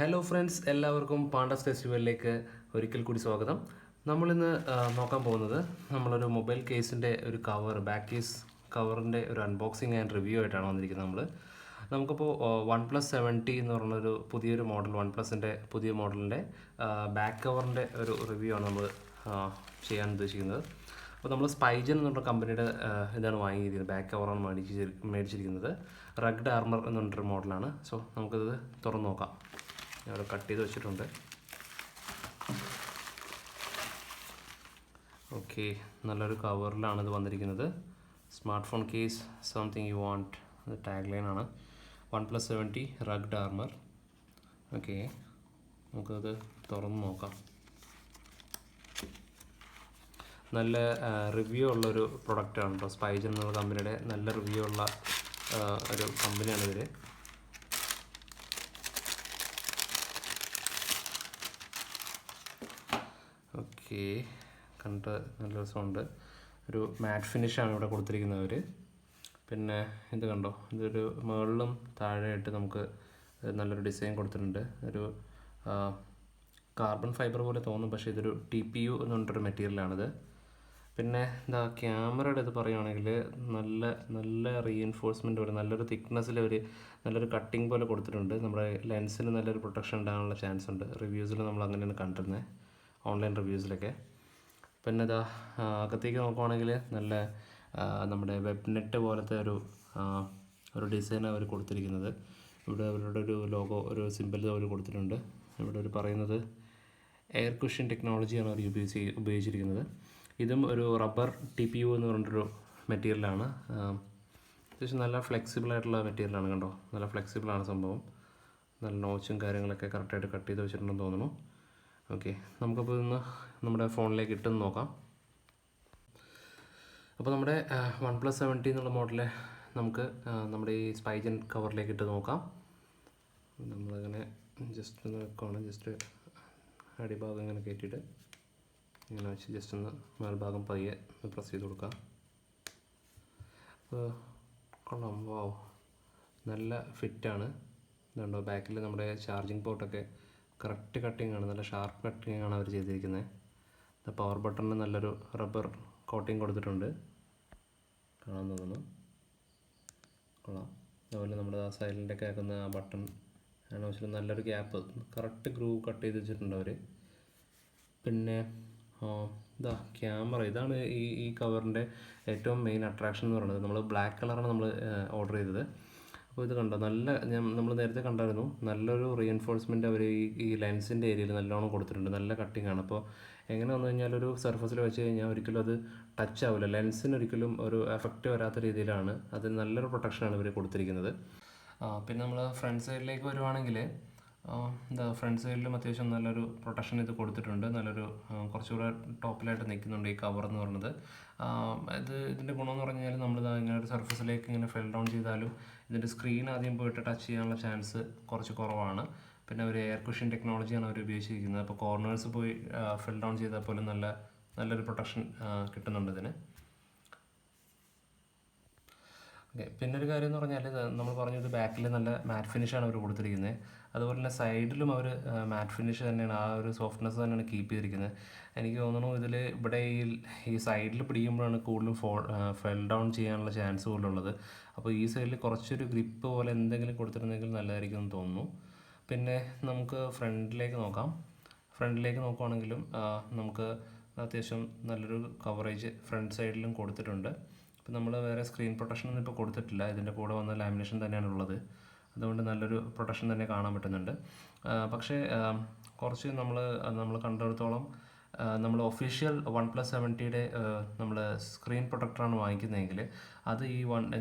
Hello friends, എല്ലാവർക്കും പാണ്ടസ് ഫെസ്റ്റിവലിലേക്ക് ഒരിക്കൽ കൂടി സ്വാഗതം. നമ്മളിന്ന് നോക്കാൻ പോകുന്നത് നമ്മളൊരു മൊബൈൽ കേസിൻ്റെ ഒരു കവർ, ബാക്ക് കേസ് കവറിൻ്റെ ഒരു അൺബോക്സിങ് ആൻഡ് റിവ്യൂ ആയിട്ടാണ് വന്നിരിക്കുന്നത്. നമുക്കിപ്പോൾ OnePlus 70 എന്ന് പറഞ്ഞൊരു പുതിയൊരു മോഡൽ, OnePlusൻ്റെ പുതിയ മോഡലിൻ്റെ ബാക്ക് കവറിൻ്റെ ഒരു റിവ്യൂ ആണ് നമ്മൾ ചെയ്യാൻ ഉദ്ദേശിക്കുന്നത്. അപ്പോൾ നമ്മൾ സ്പൈജൻ എന്നുള്ള കമ്പനിയുടെ ഇതാണ് വാങ്ങിയിരിക്കുന്നത്, ബാക്ക് കവറാണ് മേടിച്ചിരിക്കുന്നത്. റഗ്ഡ് ആർമർ എന്ന് പറഞ്ഞൊരു മോഡലാണ്. സോ നമുക്കിത് തുറന്ന് നോക്കാം. അവിടെ കട്ട് ചെയ്ത് വെച്ചിട്ടുണ്ട്. ഓക്കെ, നല്ലൊരു കവറിലാണ് ഇത് വന്നിരിക്കുന്നത്. Smart phone case something you want, അത് ടാഗ് ലൈനാണ്. OnePlus 70 rugged armour. ഓക്കെ, നമുക്കത് തുറന്ന് നോക്കാം. നല്ല റിവ്യൂ ഉള്ളൊരു പ്രൊഡക്റ്റാണ് കേട്ടോ. സ്പൈജൻ എന്നുള്ള കമ്പനിയുടെ നല്ല റിവ്യൂ ഉള്ള ഒരു കമ്പനിയാണ് ഇവർ. ഓക്കെ, കണ്ടിട്ട് നല്ല രസമുണ്ട്. ഒരു മാറ്റ് ഫിനിഷാണ് ഇവിടെ കൊടുത്തിരിക്കുന്നവർ. പിന്നെ ഇത് കണ്ടോ, ഇതൊരു മുകളിലും താഴെയായിട്ട് നമുക്ക് നല്ലൊരു ഡിസൈൻ കൊടുത്തിട്ടുണ്ട്. ഒരു കാർബൺ ഫൈബർ പോലെ തോന്നും, പക്ഷേ ഇതൊരു TPU എന്ന് പറഞ്ഞിട്ടൊരു മെറ്റീരിയലാണിത്. പിന്നെ എന്താ ക്യാമറയുടെ ഇത് പറയുകയാണെങ്കിൽ നല്ല റീഎൻഫോഴ്സ്മെൻറ്റ് ഒരു നല്ലൊരു തിക്നെസ്സിൽ ഒരു നല്ലൊരു കട്ടിങ് പോലെ കൊടുത്തിട്ടുണ്ട്. നമ്മുടെ ലെൻസിന് നല്ലൊരു പ്രൊട്ടക്ഷൻ ഉണ്ടാകാനുള്ള ചാൻസ് ഉണ്ട്. റിവ്യൂസിൽ നമ്മൾ അങ്ങനെയാണ് കണ്ടിരുന്നത്, ഓൺലൈൻ റിവ്യൂസിലൊക്കെ. പിന്നെ ഇതാ അകത്തേക്ക് നോക്കുവാണെങ്കിൽ നല്ല നമ്മുടെ വെബ് നെറ്റ് പോലത്തെ ഒരു ഡിസൈൻ അവർ കൊടുത്തിരിക്കുന്നത്. ഇവിടെ അവരുടെ ഒരു ലോഗോ, ഒരു സിമ്പിൾ അവർ കൊടുത്തിട്ടുണ്ട്. ഇവിടെ ഒരു പറയുന്നത് എയർ കുഷൻ ടെക്നോളജിയാണ് അവർ ഉപയോഗിച്ചിരിക്കുന്നത്. ഇതും ഒരു റബ്ബർ TPU എന്ന് പറഞ്ഞിട്ടൊരു മെറ്റീരിയലാണ്. അത്യാവശ്യം നല്ല ഫ്ലെക്സിബിൾ ആയിട്ടുള്ള മെറ്റീരിയലാണ്. കണ്ടോ, നല്ല ഫ്ലെക്സിബിളാണ് സംഭവം. നല്ല നോച്ചും കാര്യങ്ങളൊക്കെ കറക്റ്റായിട്ട് കട്ട് ചെയ്ത് വെച്ചിട്ടുണ്ടെന്ന് തോന്നുന്നു. ഓക്കെ, നമുക്കപ്പോൾ ഇന്ന് നമ്മുടെ ഫോണിലേക്ക് ഇട്ടെന്ന് നോക്കാം. അപ്പോൾ നമ്മുടെ OnePlus 70 എന്നുള്ള മോഡല് നമുക്ക് നമ്മുടെ ഈ സ്പൈജൻ കവറിലേക്ക് ഇട്ട് നോക്കാം. നമ്മളിങ്ങനെ ജസ്റ്റ് ഒന്ന് വെക്കുകയാണ്. ജസ്റ്റ് അടിഭാഗം ഇങ്ങനെ കയറ്റിയിട്ട് ഇങ്ങനെ വെച്ച് ജസ്റ്റ് ഒന്ന് മേൽഭാഗം പയ്യെ പ്രസ് ചെയ്ത് കൊടുക്കാം. അപ്പോൾ കൊള്ളാം, വാവ്, നല്ല ഫിറ്റാണ്. ഇതുണ്ടോ, ബാക്കിൽ നമ്മുടെ ചാർജിങ് പോർട്ടൊക്കെ കറക്റ്റ് കട്ടിങ് ആണ്, നല്ല ഷാർപ്പ് കട്ടിങ് ആണ് അവർ ചെയ്തിരിക്കുന്നത്. പവർ ബട്ടണിന് നല്ലൊരു റബ്ബർ കോട്ടിങ് കൊടുത്തിട്ടുണ്ട്, കാണാൻ തോന്നുന്നു. കൊള്ളാം. അതുപോലെ നമ്മുടെ ആ സൈലൻ്റൊക്കെ ആക്കുന്ന ആ ബട്ടൺ ആണ് വെച്ചിട്ട് നല്ലൊരു ഗ്യാപ്പ്, കറക്റ്റ് ഗ്രൂവ് കട്ട് ചെയ്ത് വെച്ചിട്ടുണ്ട് അവർ. പിന്നെ ഇതാ ക്യാമറ, ഇതാണ് ഈ കവറിൻ്റെ ഏറ്റവും മെയിൻ അട്രാക്ഷൻ എന്ന് പറയുന്നത്. നമ്മൾ ബ്ലാക്ക് കളറാണ് നമ്മൾ ഓർഡർ ചെയ്തത്. അപ്പോൾ ഇത് കണ്ടോ, നമ്മൾ നേരത്തെ കണ്ടായിരുന്നു, നല്ലൊരു റീഎൻഫോഴ്സ്മെൻറ്റ് അവർ ഈ ലെൻസിൻ്റെ ഏരിയയിൽ നല്ലോണം കൊടുത്തിട്ടുണ്ട്. നല്ല കട്ടിങ് ആണ്. അപ്പോൾ എങ്ങനെ വന്നു കഴിഞ്ഞാൽ ഒരു സർഫസിൽ വെച്ച് കഴിഞ്ഞാൽ ഒരിക്കലും അത് ടച്ച് ആവില്ല, ലെൻസിന് ഒരിക്കലും ഒരു എഫക്റ്റ് വരാത്ത രീതിയിലാണ് അത്. നല്ലൊരു പ്രൊട്ടക്ഷനാണ് ഇവർ കൊടുത്തിരിക്കുന്നത്. പിന്നെ നമ്മൾ ഫ്രണ്ട് സൈഡിലേക്ക് വരുവാണെങ്കിൽ എന്താ, ഫ്രണ്ട് സൈഡിലും അത്യാവശ്യം നല്ലൊരു പ്രൊട്ടക്ഷൻ ഇത് കൊടുത്തിട്ടുണ്ട്. നല്ലൊരു കുറച്ചുകൂടെ ടോപ്പിലായിട്ട് നിൽക്കുന്നുണ്ട് ഈ കവർ എന്ന് പറയുന്നത്. ഇതിൻ്റെ ഗുണമെന്ന് പറഞ്ഞു കഴിഞ്ഞാൽ നമ്മളിത് ഇങ്ങനെ ഒരു സർഫസിലേക്ക് ഇങ്ങനെ ഫെൽ ഡൗൺ ചെയ്താലും ഇതിൻ്റെ സ്ക്രീൻ ആദ്യം പോയിട്ട് ടച്ച് ചെയ്യാനുള്ള ചാൻസ് കുറച്ച് കുറവാണ്. പിന്നെ ഒരു എയർ കുഷൻ ടെക്നോളജിയാണ് അവർ ഉപയോഗിച്ചിരിക്കുന്നത്. അപ്പോൾ കോർണേഴ്സ് പോയി ഫെൽ ഡൗൺ ചെയ്താൽ പോലും നല്ലൊരു പ്രൊട്ടക്ഷൻ കിട്ടുന്നുണ്ട് ഇതിന്. ഓക്കെ, പിന്നെ ഒരു കാര്യം എന്ന് പറഞ്ഞാൽ നമ്മൾ പറഞ്ഞത് ബാക്കിൽ നല്ല മാറ്റ് ഫിനിഷാണ് അവർ കൊടുത്തിരിക്കുന്നത്. അതുപോലെ തന്നെ സൈഡിലും അവർ മാറ്റ് ഫിനിഷ് തന്നെയാണ്, ആ ഒരു സോഫ്റ്റ്നെസ് തന്നെയാണ് കീപ്പ് ചെയ്തിരിക്കുന്നത്. എനിക്ക് തോന്നുന്നു ഇവിടെ ഈ സൈഡിൽ പിടിക്കുമ്പോഴാണ് കൂടുതലും ഫെൽ ഡൗൺ ചെയ്യാനുള്ള ചാൻസ് കൂടുതലുള്ളത്. അപ്പോൾ ഈ സൈഡിൽ കുറച്ചൊരു ഗ്രിപ്പ് പോലെ എന്തെങ്കിലും കൊടുത്തിരുന്നെങ്കിൽ നല്ലതായിരിക്കും എന്ന് തോന്നുന്നു. പിന്നെ നമുക്ക് ഫ്രണ്ടിലേക്ക് നോക്കുവാണെങ്കിലും നമുക്ക് അത്യാവശ്യം നല്ലൊരു കവറേജ് ഫ്രണ്ട് സൈഡിലും കൊടുത്തിട്ടുണ്ട്. ഇപ്പം നമ്മൾ വേറെ സ്ക്രീൻ പ്രൊട്ടക്ഷനൊന്നും ഇപ്പോൾ കൊടുത്തിട്ടില്ല, ഇതിൻ്റെ കൂടെ വന്ന ലാമിനേഷൻ തന്നെയാണുള്ളത്. അതുകൊണ്ട് നല്ലൊരു പ്രൊട്ടക്ഷൻ തന്നെ കാണാൻ പറ്റുന്നുണ്ട്. പക്ഷേ കുറച്ച് നമ്മൾ കണ്ടിടത്തോളം നമ്മൾ ഒഫീഷ്യൽ OnePlus 70 നമ്മൾ സ്ക്രീൻ പ്രൊട്ടക്ടറാണ് വാങ്ങിക്കുന്നതെങ്കിൽ അത്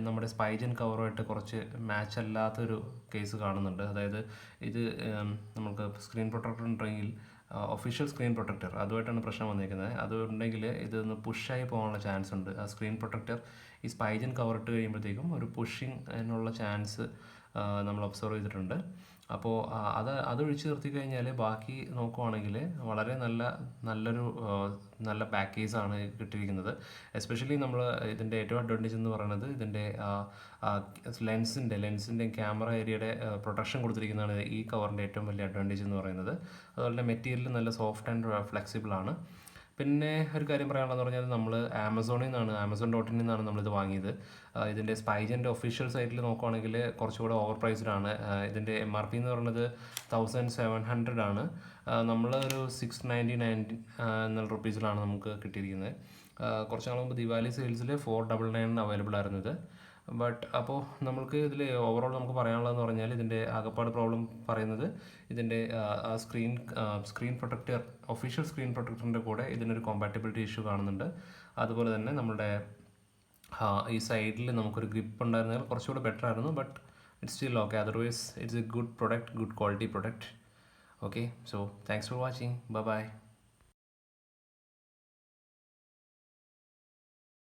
നമ്മുടെ സ്പൈജൻ കവറുമായിട്ട് കുറച്ച് മാച്ച് അല്ലാത്തൊരു കേസ് കാണുന്നുണ്ട്. അതായത് ഇത് നമുക്ക് സ്ക്രീൻ പ്രൊട്ടക്ടർ ഉണ്ടെങ്കിൽ ഒഫീഷ്യൽ സ്ക്രീൻ പ്രൊട്ടക്ടർ അതുമായിട്ടാണ് പ്രശ്നം വന്നിരിക്കുന്നത്. അതുണ്ടെങ്കിൽ ഇതൊന്ന് പുഷായി പോകാനുള്ള ചാൻസ് ഉണ്ട്. ആ സ്ക്രീൻ പ്രൊട്ടക്ടർ ഈ സ്പൈജൻ കവർ ഇട്ട് കഴിയുമ്പോഴത്തേക്കും ഒരു പുഷിങ് അതിനുള്ള ചാൻസ് നമ്മൾ ഒബ്സർവ് ചെയ്തിട്ടുണ്ട്. അപ്പോൾ അതൊഴിച്ച് നിർത്തി കഴിഞ്ഞാൽ ബാക്കി നോക്കുവാണെങ്കിൽ വളരെ നല്ലൊരു നല്ല പാക്കേജാണ് കിട്ടിയിരിക്കുന്നത്. എസ്പെഷ്യലി നമ്മൾ ഇതിൻ്റെ ഏറ്റവും അഡ്വാൻറ്റേജ് എന്ന് പറയുന്നത് ഇതിൻ്റെ ലെൻസിൻ്റെ ക്യാമറ ഏരിയയുടെ പ്രൊട്ടക്ഷൻ കൊടുത്തിരിക്കുന്നതാണ് ഈ കവറിൻ്റെ ഏറ്റവും വലിയ അഡ്വാൻറ്റേജ് എന്ന് പറയുന്നത്. അതുപോലെ മെറ്റീരിയൽ നല്ല സോഫ്റ്റ് ആൻഡ് ഫ്ലെക്സിബിൾ ആണ്. പിന്നെ ഒരു കാര്യം പറയാനുള്ളതെന്ന് പറഞ്ഞാൽ നമ്മൾ ആമസോൺ.in നിന്നാണ് നമ്മളിത് വാങ്ങിയത്. ഇതിൻ്റെ സ്പൈജൻ്റെ ഒഫീഷ്യൽ സൈറ്റിൽ നോക്കുവാണെങ്കിൽ കുറച്ചുകൂടെ ഓവർ പ്രൈസ്ഡ് ആണ്. ഇതിൻ്റെ MRP എന്ന് പറയുന്നത് 1700 ആണ്. നമ്മൾ ഒരു 699 എന്നുള്ള റുപ്പീസിലാണ് നമുക്ക് കിട്ടിയിരിക്കുന്നത്. കുറച്ച് നാൾ മുമ്പ് ദിവാലി സെയിൽസിൽ 499 അവൈലബിൾ ആയിരുന്നു ഇത്. ബട്ട് അപ്പോൾ നമ്മൾക്ക് ഇതിൽ ഓവറോൾ നമുക്ക് പറയാനുള്ളതെന്ന് പറഞ്ഞാൽ ഇതിൻ്റെ ആകപ്പാട് പ്രോബ്ലം പറയുന്നത് ഇതിൻ്റെ സ്ക്രീൻ പ്രൊട്ടക്ടർ, ഒഫീഷ്യൽ സ്ക്രീൻ പ്രൊട്ടക്ടറിൻ്റെ കൂടെ ഇതിനൊരു കോമ്പാറ്റബിലിറ്റി ഇഷ്യൂ കാണുന്നുണ്ട്. അതുപോലെ തന്നെ നമ്മുടെ ഈ സൈഡിൽ നമുക്കൊരു ഗ്രിപ്പ് ഉണ്ടായിരുന്നെങ്കിൽ കുറച്ചുകൂടെ ബെറ്റർ ആയിരുന്നു. But it's still okay. Otherwise it's a good product, good quality product. Okay, so thanks for watching. By.